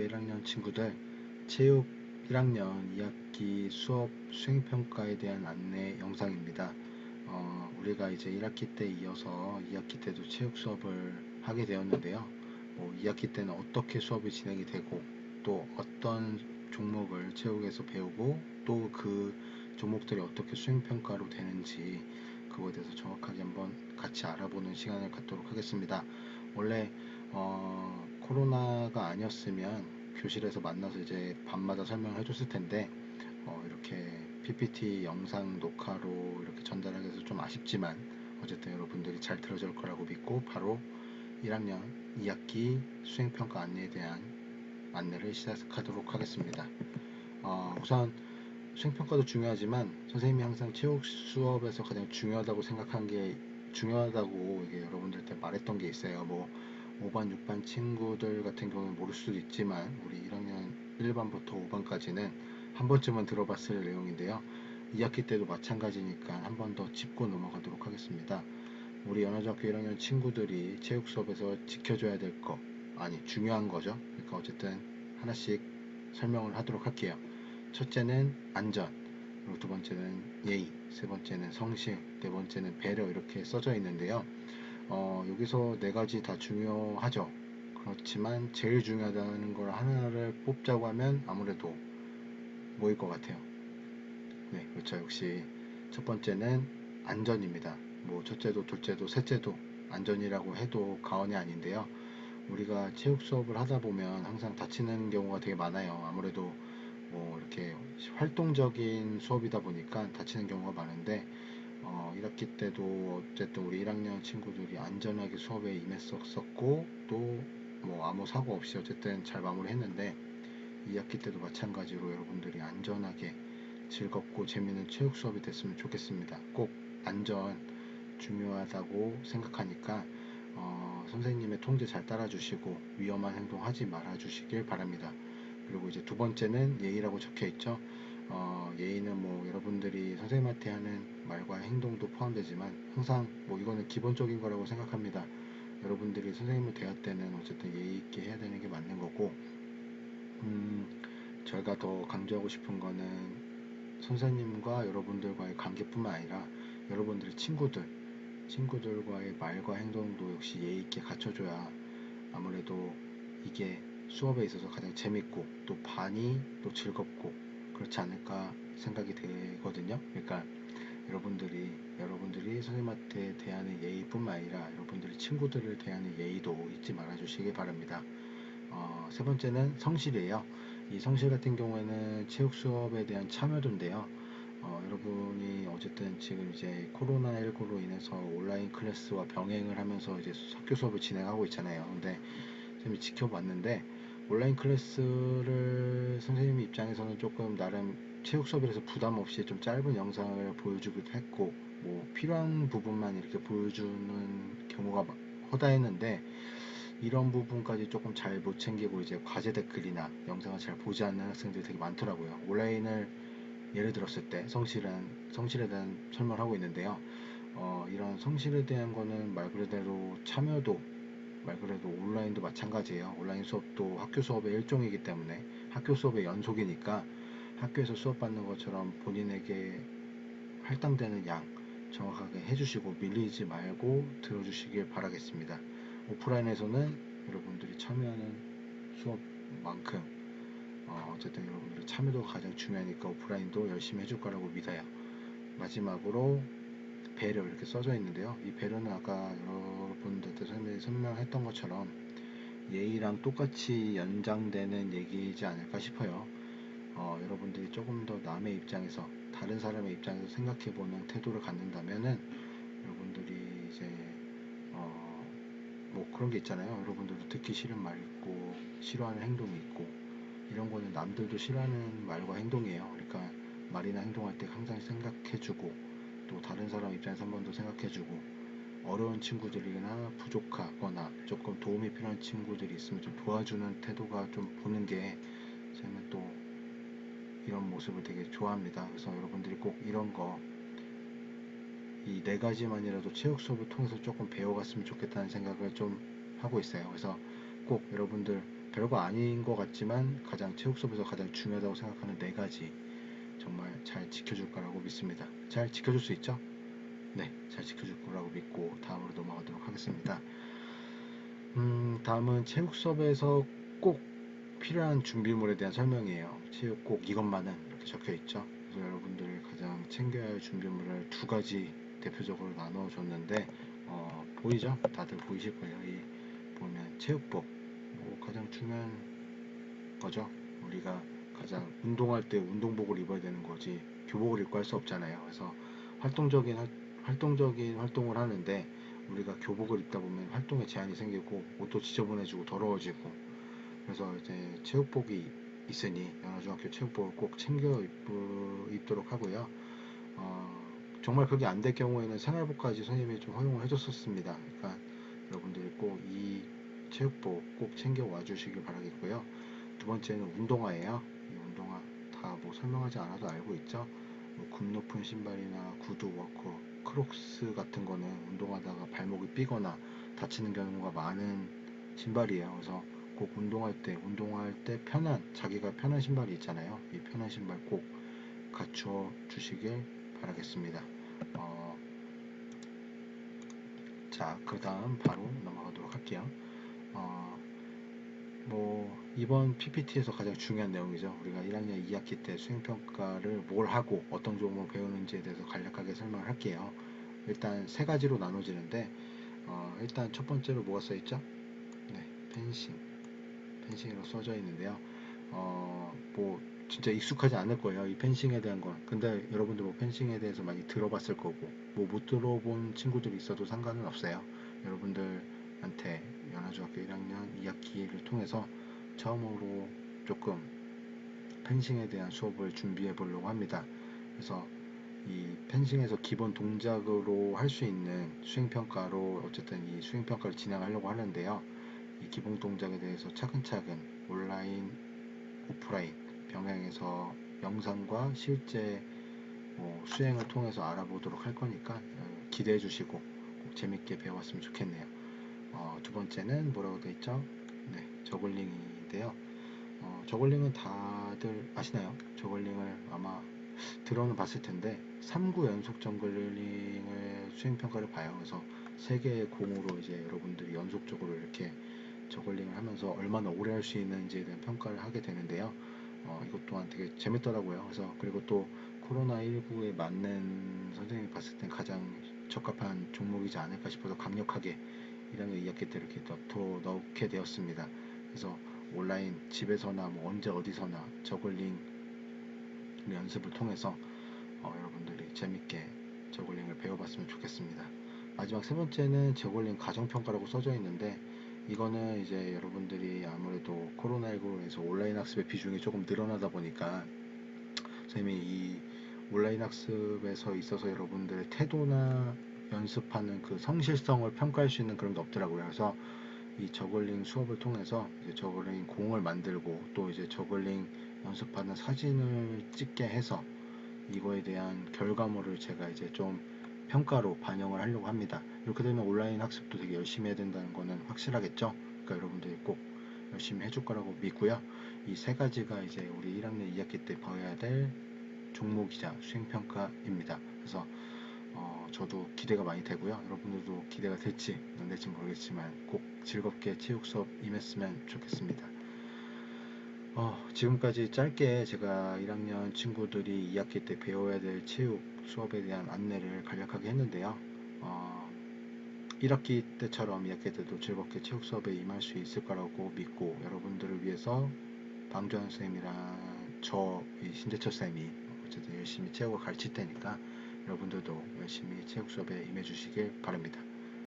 1학년 친구들, 체육 1학년 2학기 수업 수행평가에 대한 안내 영상입니다. 우리가 이제 1학기 때 이어서 2학기 때도 체육 수업을 하게 되었는데요. 2학기 때는 어떻게 수업이 진행이 되고 또 어떤 종목을 체육에서 배우고 또 그 종목들이 어떻게 수행평가로 되는지 그거에 대해서 정확하게 한번 같이 알아보는 시간을 갖도록 하겠습니다. 원래 코로나가 아니었으면 교실에서 만나서 이제 밤마다 설명을 해줬을 텐데 이렇게 PPT 영상 녹화로 이렇게 전달하기 위해서 좀 아쉽지만 어쨌든 여러분들이 잘 들어줄 거라고 믿고 바로 1학년 2학기 수행평가 안내에 대한 안내를 시작하도록 하겠습니다. 우선 수행평가도 중요하지만 선생님이 항상 체육 수업에서 가장 중요하다고 생각한 게 중요하다고 이게 여러분들한테 말했던 게 있어요. 5반, 6반 친구들 같은 경우는 모를 수도 있지만 우리 1학년 1반부터 5반까지는 한 번쯤은 들어봤을 내용인데요. 2학기 때도 마찬가지니까 한 번 더 짚고 넘어가도록 하겠습니다. 우리 연화중학교 1학년 친구들이 체육 수업에서 지켜줘야 될 거, 아니 중요한 거죠. 그러니까 어쨌든 하나씩 설명을 하도록 할게요. 첫째는 안전, 그리고 두 번째는 예의, 세 번째는 성실, 네 번째는 배려 이렇게 써져 있는데요. 여기서 네 가지 다 중요하죠. 그렇지만 제일 중요하다는 걸 하나를 뽑자고 하면 아무래도 뭐일 것 같아요? 네, 그렇죠. 역시 첫 번째는 안전입니다. 첫째도 둘째도 셋째도 안전이라고 해도 과언이 아닌데요. 우리가 체육 수업을 하다 보면 항상 다치는 경우가 되게 많아요. 아무래도 이렇게 활동적인 수업이다 보니까 다치는 경우가 많은데 1학기 때도 어쨌든 우리 1학년 친구들이 안전하게 수업에 임했었고 또 아무 사고 없이 어쨌든 잘 마무리했는데 2학기 때도 마찬가지로 여러분들이 안전하게 즐겁고 재밌는 체육 수업이 됐으면 좋겠습니다. 꼭 안전 중요하다고 생각하니까 선생님의 통제 잘 따라주시고 위험한 행동 하지 말아 주시길 바랍니다. 그리고 이제 두 번째는 예의라고 적혀 있죠. 예의는 여러분들이 선생님한테 하는 말과 행동도 포함되지만 항상 이거는 기본적인 거라고 생각합니다. 여러분들이 선생님을 대할 때는 어쨌든 예의 있게 해야 되는 게 맞는 거고, 저희가 더 강조하고 싶은 거는 선생님과 여러분들과의 관계뿐만 아니라 여러분들의 친구들과의 말과 행동도 역시 예의 있게 갖춰줘야 아무래도 이게 수업에 있어서 가장 재밌고 또 반이 또 즐겁고 그렇지 않을까 생각이 되거든요. 그러니까 여러분들이 선생님한테 대하는 예의뿐만 아니라 여러분들이 친구들을 대하는 예의도 잊지 말아 주시기 바랍니다. 세 번째는 성실이에요. 이 성실 같은 경우에는 체육 수업에 대한 참여도인데요. 여러분이 어쨌든 지금 이제 코로나19로 인해서 온라인 클래스와 병행을 하면서 이제 학교 수업을 진행하고 있잖아요. 근데 선생님이 지켜봤는데 온라인 클래스를 선생님 입장에서는 조금 나름 체육 수업이라서 부담 없이 좀 짧은 영상을 보여주기도 했고 필요한 부분만 이렇게 보여주는 경우가 허다했는데 이런 부분까지 조금 잘 못 챙기고 이제 과제 댓글이나 영상을 잘 보지 않는 학생들이 되게 많더라고요. 온라인을 예를 들었을 때 성실에 대한 설명을 하고 있는데요. 이런 성실에 대한 거는 말 그대로 참여도 말 그대로 온라인도 마찬가지예요. 온라인 수업도 학교 수업의 일종이기 때문에 학교 수업의 연속이니까 학교에서 수업받는 것처럼 본인에게 할당되는 양 정확하게 해주시고 밀리지 말고 들어주시길 바라겠습니다. 오프라인에서는 여러분들이 참여하는 수업만큼 어쨌든 여러분들의 참여도가 가장 중요하니까 오프라인도 열심히 해줄 거라고 믿어요. 마지막으로 배려 이렇게 써져 있는데요. 이 배려는 아까 여러분들한테 설명했던 것처럼 예의랑 똑같이 연장되는 얘기이지 않을까 싶어요. 여러분들이 조금 더 남의 입장에서 다른 사람의 입장에서 생각해보는 태도를 갖는다면은 여러분들이 이제 그런 게 있잖아요. 여러분들도 듣기 싫은 말 있고 싫어하는 행동이 있고 이런 거는 남들도 싫어하는 말과 행동이에요. 그러니까 말이나 행동할 때 항상 생각해주고 또 다른 사람 입장에서 한 번 더 생각해주고 어려운 친구들이나 부족하거나 조금 도움이 필요한 친구들이 있으면 좀 도와주는 태도가 좀 보는 게 저는 또 이런 모습을 되게 좋아합니다. 그래서 여러분들이 꼭 이런 거 이 네 가지만이라도 체육 수업을 통해서 조금 배워갔으면 좋겠다는 생각을 좀 하고 있어요. 그래서 꼭 여러분들 별거 아닌 것 같지만 가장 체육 수업에서 가장 중요하다고 생각하는 4가지 정말 잘 지켜줄 거라고 믿습니다. 잘 지켜줄 수 있죠? 네, 잘 지켜줄 거라고 믿고 다음으로 넘어가도록 하겠습니다. 다음은 체육 수업에서 꼭 필요한 준비물에 대한 설명이에요. 체육 꼭 이것만은 이렇게 적혀 있죠. 그래서 여러분들이 가장 챙겨야 할 준비물을 2가지 대표적으로 나눠줬는데 보이죠? 다들 보이실 거예요. 이 보면 체육복 가장 중요한 거죠. 우리가 가장 운동할 때 운동복을 입어야 되는 거지 교복을 입고 할 수 없잖아요. 그래서 활동적인 활동을 하는데 우리가 교복을 입다 보면 활동에 제한이 생기고 옷도 지저분해지고 더러워지고 그래서 이제 체육복이 있으니 연화중학교 체육복을 꼭 챙겨 입도록 하고요. 정말 그게 안 될 경우에는 생활복까지 선생님이 좀 허용을 해줬었습니다. 그러니까 여러분들이 꼭 이 체육복 꼭 챙겨 와 주시길 바라겠고요. 2번째는 운동화예요. 이 운동화 다 뭐 설명하지 않아도 알고 있죠. 굽 높은 신발이나 구두, 워커, 크록스 같은 거는 운동하다가 발목이 삐거나 다치는 경우가 많은 신발이에요. 그래서 꼭 운동할 때 자기가 편한 신발이 있잖아요. 이 편한 신발 꼭 갖춰 주시길 바라겠습니다. 자, 그 다음 바로 넘어가도록 할게요. 이번 PPT에서 가장 중요한 내용이죠. 우리가 1학년 2학기 때 수행평가를 뭘 하고 어떤 종목을 배우는지에 대해서 간략하게 설명을 할게요. 일단 3가지로 나눠지는데, 일단 첫 번째로 뭐가 써있죠? 네, 펜싱으로 써져 있는데요. 진짜 익숙하지 않을 거예요. 이 펜싱에 대한 건. 근데 여러분들 펜싱에 대해서 많이 들어봤을 거고, 못 들어본 친구들이 있어도 상관은 없어요. 여러분들한테 연화중학교 1학년 2학기를 통해서 처음으로 조금 펜싱에 대한 수업을 준비해 보려고 합니다. 그래서 이 펜싱에서 기본 동작으로 할 수 있는 수행평가로 어쨌든 이 수행평가를 진행하려고 하는데요. 이 기본 동작에 대해서 차근차근 온라인, 오프라인 병행해서 영상과 실제 수행을 통해서 알아보도록 할 거니까 기대해 주시고 꼭 재밌게 배워봤으면 좋겠네요. 2번째는 뭐라고 되어 있죠? 네, 저글링인데요. 저글링은 다들 아시나요? 저글링을 아마 들어는 봤을 텐데 3구 연속 저글링을 수행평가를 봐요. 그래서 3개의 공으로 이제 여러분들이 연속적으로 이렇게 저글링을 하면서 얼마나 오래 할 수 있는지에 대한 평가를 하게 되는데요. 이것 또한 되게 재밌더라고요. 그래서 그리고 또 코로나19에 맞는 선생님이 봤을 땐 가장 적합한 종목이지 않을까 싶어서 강력하게 1학년 2학기 때 이렇게 넣게 되었습니다. 그래서 온라인 집에서나 언제 어디서나 저글링 연습을 통해서 여러분들이 재밌게 저글링을 배워봤으면 좋겠습니다. 마지막 3번째는 저글링 가정평가라고 써져 있는데 이거는 이제 여러분들이 아무래도 코로나19에서 온라인 학습의 비중이 조금 늘어나다 보니까 선생님이 이 온라인 학습에서 있어서 여러분들의 태도나 연습하는 그 성실성을 평가할 수 있는 그런 게 없더라고요. 그래서 이 저글링 수업을 통해서 이제 저글링 공을 만들고 또 이제 저글링 연습하는 사진을 찍게 해서 이거에 대한 결과물을 제가 이제 좀 평가로 반영을 하려고 합니다. 이렇게 되면 온라인 학습도 되게 열심히 해야 된다는 거는 확실하겠죠? 그러니까 여러분들이 꼭 열심히 해줄 거라고 믿고요. 이 3가지가 이제 우리 1학년 2학기 때 봐야 될 종목이자 수행평가입니다. 그래서 저도 기대가 많이 되고요. 여러분들도 기대가 될지 안 될지 모르겠지만 꼭 즐겁게 체육 수업 임했으면 좋겠습니다. 지금까지 짧게 제가 1학년 친구들이 2학기 때 배워야 될 체육 수업에 대한 안내를 간략하게 했는데요. 1학기 때처럼 2학기 때도 즐겁게 체육 수업에 임할 수 있을 거라고 믿고 여러분들을 위해서 방주환 쌤이랑 신재철 쌤이 어쨌든 열심히 체육을 가르칠 테니까 여러분들도 열심히 체육 수업에 임해 주시길 바랍니다.